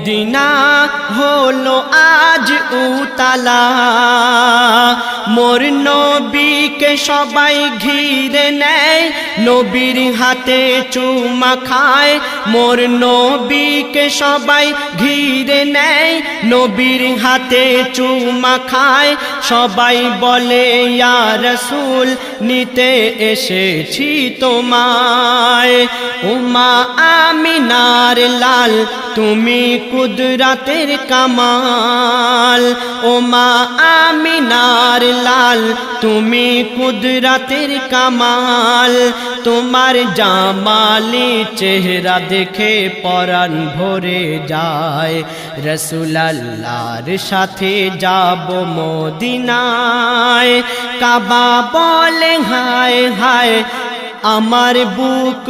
Medina হলো আজ উতালা, মোর নবীকে সবাই ঘিরে নেয়, নবীর হাতে চুমা খায়। মোর নবীকে সবাই ঘিরে নেয়, নবীর হাতে চুমা খায়। সবাই বলে ইয়া রাসূল নিতে এসেছি তোমায়। উমা আমিনার লাল তুমি কুদরতের কামাল, ওমা আমিনার লাল তুমি কুদরতের কামাল। তোমার জামালি চেহারা দেখে পরাণ ভরে যায়, রাসূল আল্লাহর সাথে যাব মদিনায়। কাবা বলে হায় হায় আমার বুক